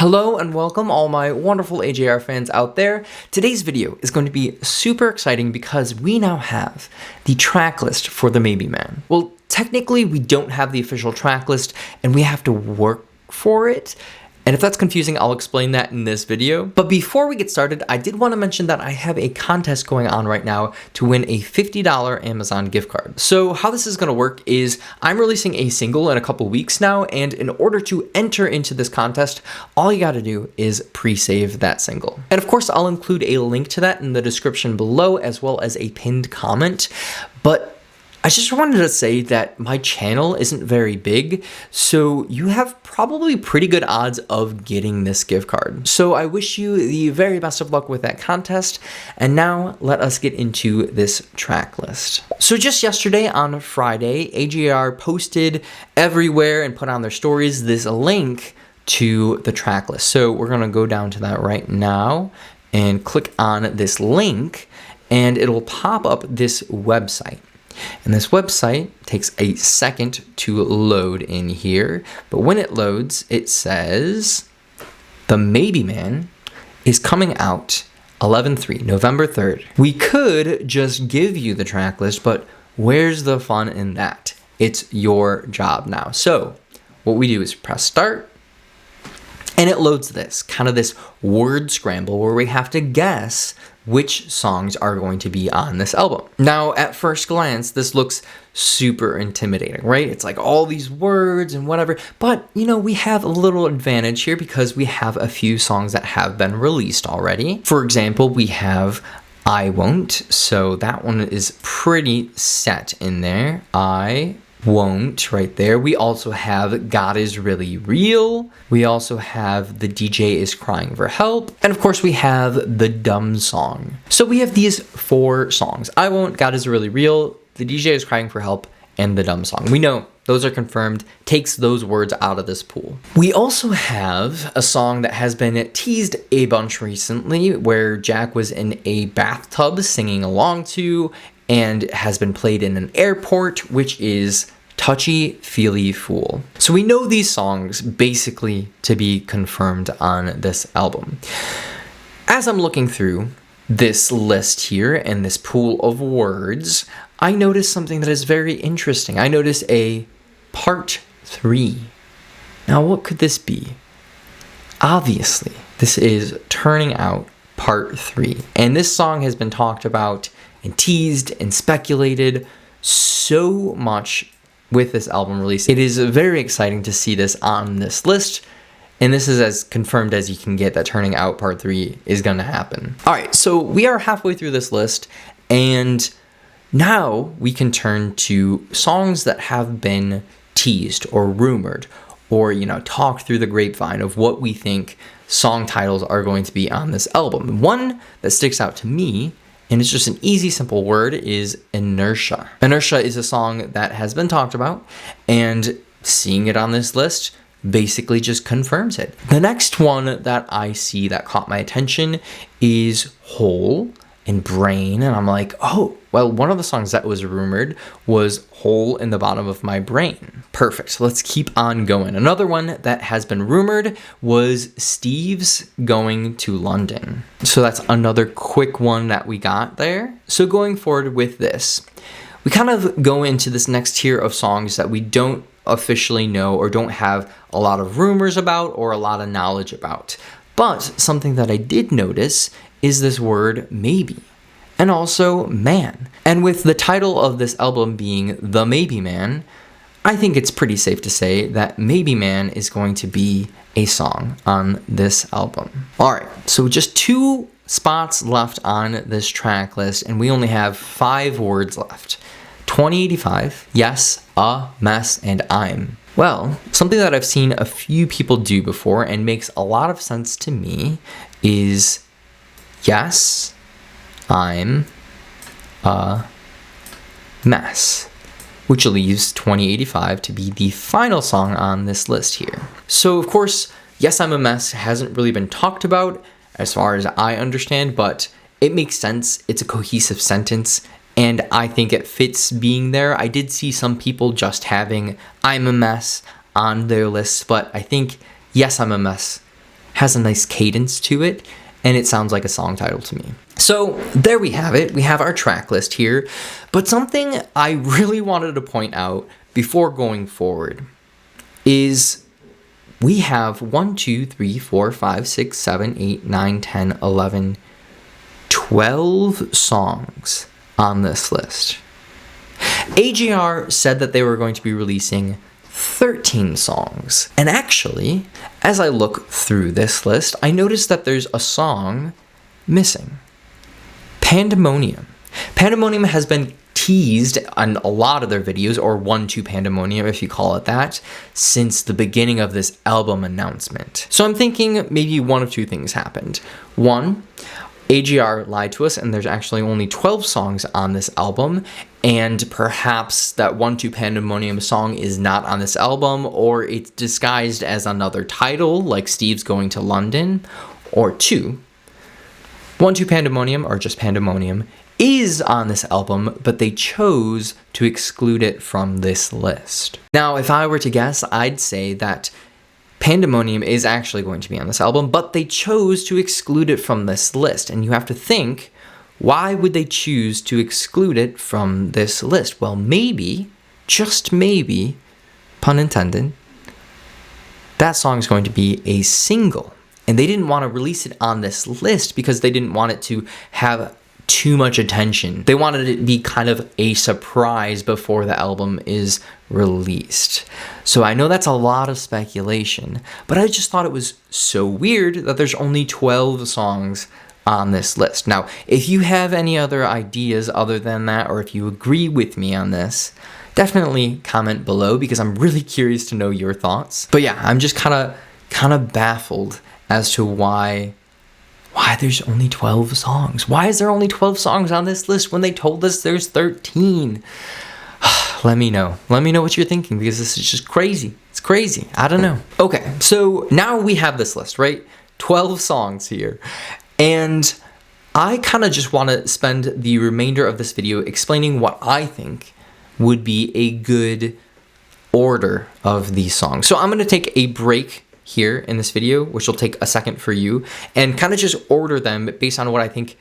Hello and welcome all my wonderful AJR fans out there. Today's video is going to be super exciting because we now have the track list for the Maybe Man. Well, technically we don't have the official track list and we have to work for it. And if that's confusing, I'll explain that in this video. But before we get started, I did want to mention that I have a contest going on right now to win a $50 Amazon gift card. So how this is going to work is I'm releasing a single in a couple weeks now, and in order to enter into this contest, all you got to do is pre-save that single. And of course, I'll include a link to that in the description below, as well as a pinned comment. But I just wanted to say that my channel isn't very big, so you have probably pretty good odds of getting this gift card. So I wish you the very best of luck with that contest, and now let us get into this track list. So just yesterday on Friday, AJR posted everywhere and put on their stories this link to the track list. So we're gonna go down to that right now and click on this link, and it'll pop up this website. And this website takes a second to load in here, but when it loads, it says the Maybe Man is coming out 11/3, November 3rd. We could just give you the track list, but where's the fun in that? It's your job now. So what we do is press start, and it loads this, kind of this word scramble where we have to guess which songs are going to be on this album. Now, at first glance, this looks super intimidating, right? It's like all these words and whatever, but you know, we have a little advantage here because we have a few songs that have been released already. For example, we have I Won't, so that one is pretty set in there. I Won't right there. We also have God Is Really Real. We also have The DJ Is Crying for Help. And of course we have The Dumb Song. So we have these four songs: I Won't, God Is Really Real, The DJ Is Crying for Help, and The Dumb Song. We know those are confirmed, takes those words out of this pool. We also have a song that has been teased a bunch recently where Jack was in a bathtub singing along to, and has been played in an airport, which is Touchy Feely Fool. So we know these songs basically to be confirmed on this album. As I'm looking through this list here and this pool of words, I noticed something that is very interesting. I noticed a part 3. Now what could this be? Obviously, this is Turning Out Part 3. And this song has been talked about and teased and speculated so much with this album release. It is very exciting to see this on this list, and this is as confirmed as you can get that Turning Out Part 3 is going to happen. All right, so we are halfway through this list, and now we can turn to songs that have been teased or rumored, or, you know, talked through the grapevine of what we think song titles are going to be on this album. One that sticks out to me, and it's just an easy, simple word, is Inertia. Inertia is a song that has been talked about, and seeing it on this list basically just confirms it. The next one that I see that caught my attention is Hole and Brain, and I'm like, oh, well, one of the songs that was rumored was Hole in the Bottom of My Brain. Perfect, let's keep on going. Another one that has been rumored was Steve's Going to London. So that's another quick one that we got there. So going forward with this, we kind of go into this next tier of songs that we don't officially know or don't have a lot of rumors about or a lot of knowledge about. But something that I did notice is this word maybe, and also man. And with the title of this album being The Maybe Man, I think it's pretty safe to say that Maybe Man is going to be a song on this album. All right, so just 2 spots left on this track list, and we only have 5 words left. 2085, Yes, A, Mess, and I'm. Well, something that I've seen a few people do before and makes a lot of sense to me is Yes, I'm a mess, which leaves 2085 to be the final song on this list here. So of course, Yes, I'm a Mess hasn't really been talked about as far as I understand, but it makes sense. It's a cohesive sentence, and I think it fits being there. I did see some people just having I'm a mess on their lists, but I think Yes, I'm a Mess has a nice cadence to it, and it sounds like a song title to me. So there we have it. We have our track list here. But something I really wanted to point out before going forward is we have 1, 2, 3, 4, 5, 6, 7, 8, 9, 10, 11, 12 songs on this list. AJR said that they were going to be releasing 13 songs. And actually, as I look through this list, I noticed that there's a song missing. Pandemonium. Pandemonium has been teased on a lot of their videos, or 1, 2 Pandemonium if you call it that, since the beginning of this album announcement. So I'm thinking maybe one of two things happened. One, AJR lied to us and there's actually only 12 songs on this album, and perhaps that 1, 2 Pandemonium song is not on this album, or it's disguised as another title like Steve's Going to London. Or 2, 1, 2 Pandemonium, or just Pandemonium, is on this album, but they chose to exclude it from this list. Now, if I were to guess, I'd say that Pandemonium is actually going to be on this album, but they chose to exclude it from this list. And you have to think, why would they choose to exclude it from this list? Well, maybe, just maybe, pun intended, that song is going to be a single. And they didn't want to release it on this list because they didn't want it to have too much attention. They wanted it to be kind of a surprise before the album is released. So I know that's a lot of speculation, but I just thought it was so weird that there's only 12 songs on this list. Now, if you have any other ideas other than that, or if you agree with me on this, definitely comment below because I'm really curious to know your thoughts. But yeah, I'm just kind of baffled as to why there's only 12 songs. Why is there only 12 songs on this list when they told us there's 13? Let me know. Let me know what you're thinking because this is just crazy. It's crazy. I don't know. Okay, so now we have this list, right? 12 songs here. And I kind of just want to spend the remainder of this video explaining what I think would be a good order of these songs. So I'm going to take a break here in this video, which will take a second for you, and kind of just order them based on what I think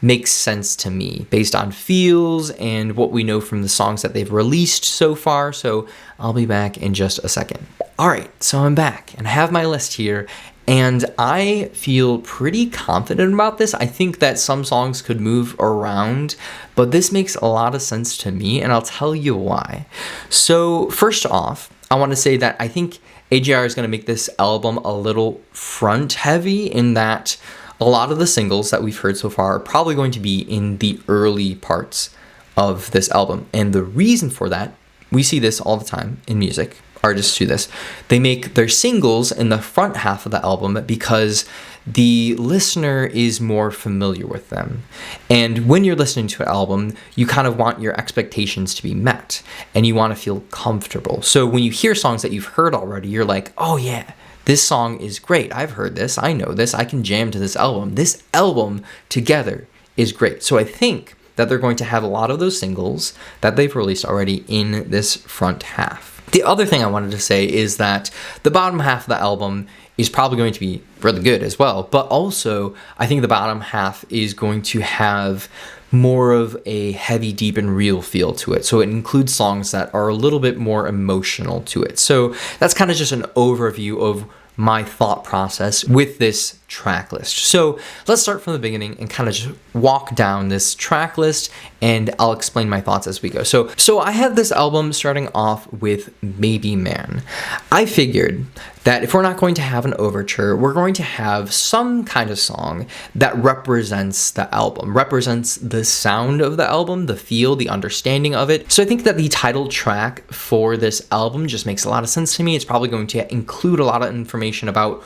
makes sense to me, based on feels and what we know from the songs that they've released so far. So I'll be back in just a second. All right, so I'm back and I have my list here, and I feel pretty confident about this. I think that some songs could move around, but this makes a lot of sense to me, and I'll tell you why. So first off, I want to say that I think AJR is going to make this album a little front heavy in that a lot of the singles that we've heard so far are probably going to be in the early parts of this album. And the reason for that, we see this all the time in music. Artists do this. They make their singles in the front half of the album because the listener is more familiar with them. And when you're listening to an album, you kind of want your expectations to be met and you want to feel comfortable. So when you hear songs that you've heard already, you're like, oh yeah, this song is great. I've heard this. I know this. I can jam to this album. This album together is great. So I think that they're going to have a lot of those singles that they've released already in this front half. The other thing I wanted to say is that the bottom half of the album is probably going to be really good as well, but also I think the bottom half is going to have more of a heavy, deep, and real feel to it. So it includes songs that are a little bit more emotional to it. So that's kind of just an overview of my thought process with this track list. So let's start from the beginning and kind of just walk down this track list, and I'll explain my thoughts as we go. So I have this album starting off with Maybe Man. I figured that if we're not going to have an overture, we're going to have some kind of song that represents the album, represents the sound of the album, the feel, the understanding of it. So I think that the title track for this album just makes a lot of sense to me. It's probably going to include a lot of information about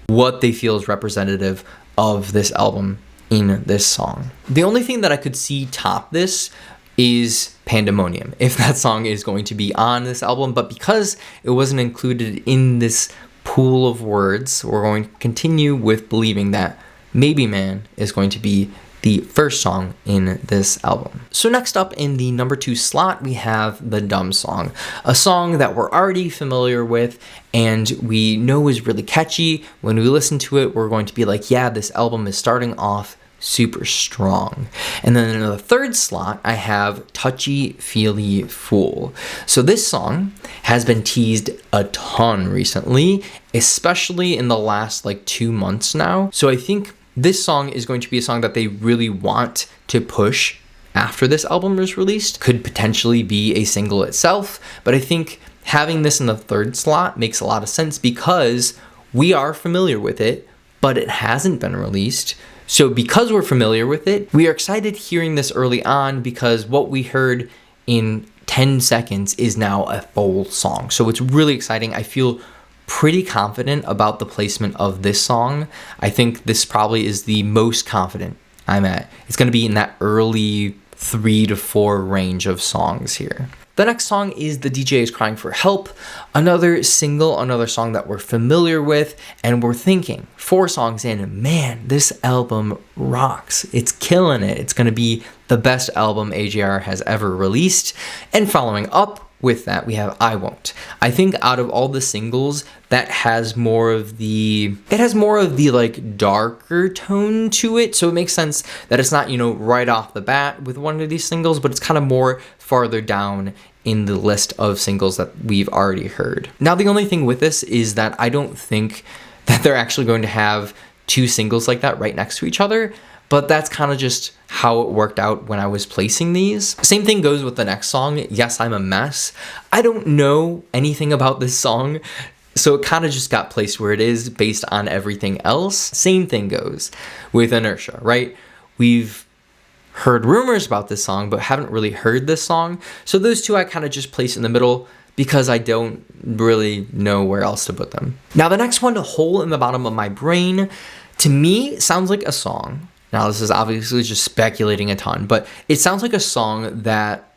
what they feel is representative of this album in this song. The only thing that I could see top this is Pandemonium, if that song is going to be on this album, but because it wasn't included in this pool of words, we're going to continue with believing that Maybe Man is going to be the first song in this album. So next up in the number 2 slot, we have The Dumb Song, a song that we're already familiar with and we know is really catchy. When we listen to it, we're going to be like, yeah, this album is starting off super strong. And then in the 3rd slot, I have Touchy Feely Fool. So this song has been teased a ton recently, especially in the last like 2 months now. So I think this song is going to be a song that they really want to push after this album is released. Could potentially be a single itself, but I think having this in the 3rd slot makes a lot of sense because we are familiar with it, but it hasn't been released. So because we're familiar with it, we are excited hearing this early on because what we heard in 10 seconds is now a full song. So it's really exciting. I feel pretty confident about the placement of this song. I think this probably is the most confident I'm at. It's going to be in that early 3 to 4 range of songs here. The next song is The DJ Is Crying for Help, another single, another song that we're familiar with, and we're thinking 4 songs in, man, this album rocks. It's killing it. It's going to be the best album AJR has ever released. And following up with that, we have I Won't. I think out of all the singles, that has more of the like darker tone to it. So it makes sense that it's not, right off the bat with one of these singles, but it's kind of more farther down in the list of singles that we've already heard. Now, the only thing with this is that I don't think that they're actually going to have 2 singles like that right next to each other, but that's kind of just how it worked out when I was placing these. Same thing goes with the next song, Yes, I'm a Mess. I don't know anything about this song, so it kind of just got placed where it is based on everything else. Same thing goes with Inertia, right? We've heard rumors about this song, but haven't really heard this song. So those 2 I kind of just place in the middle because I don't really know where else to put them. Now the next one, Hole in the Bottom of My Brain, to me sounds like a song. Now this is obviously just speculating a ton, but it sounds like a song that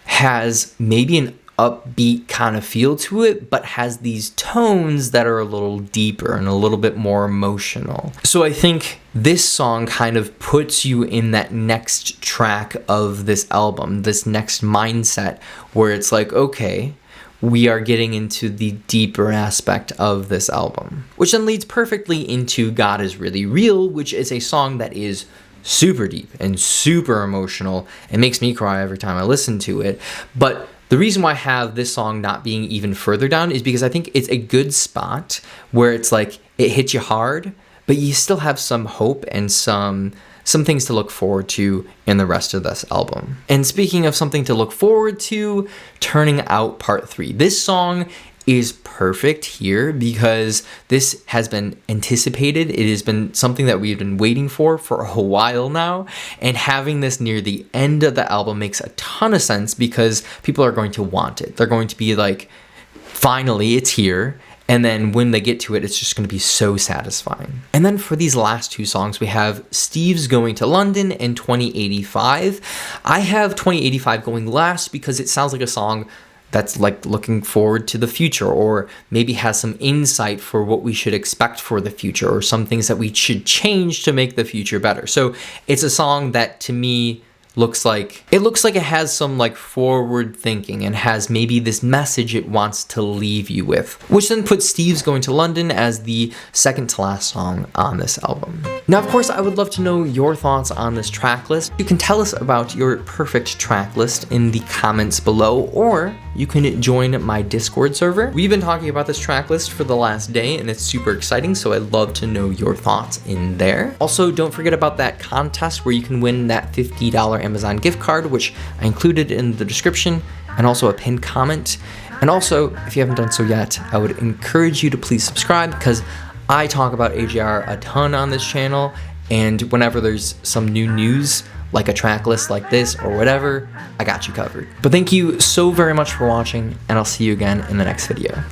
has maybe an upbeat kind of feel to it, but has these tones that are a little deeper and a little bit more emotional. So I think this song kind of puts you in that next track of this album, this next mindset where it's like, okay, we are getting into the deeper aspect of this album, which then leads perfectly into God Is Really Real, which is a song that is super deep and super emotional. It makes me cry every time I listen to it. But the reason why I have this song not being even further down is because I think it's a good spot where it's like it hits you hard, but you still have some hope and some things to look forward to in the rest of this album. And speaking of something to look forward to, Turning Out Part 3. This song is perfect here because this has been anticipated. It has been something that we've been waiting for a while now, and having this near the end of the album makes a ton of sense because people are going to want it. They're going to be like, finally, it's here. And then when they get to it, it's just going to be so satisfying. And then for these last 2 songs, we have Steve's Going to London and 2085. I have 2085 going last because it sounds like a song that's like looking forward to the future, or maybe has some insight for what we should expect for the future, or some things that we should change to make the future better. So it's a song that to me looks like it has some like forward thinking and has maybe this message it wants to leave you with, which then puts Steve's Going to London as the second to last song on this album. Now, of course, I would love to know your thoughts on this track list. You can tell us about your perfect track list in the comments below, or you can join my Discord server. We've been talking about this track list for the last day and it's super exciting, so I'd love to know your thoughts in there. Also, don't forget about that contest where you can win that $50 Amazon gift card, which I included in the description, and also a pinned comment. And also, if you haven't done so yet, I would encourage you to please subscribe because I talk about AJR a ton on this channel, and whenever there's some new news, like a track list like this or whatever, I got you covered. But thank you so very much for watching, and I'll see you again in the next video.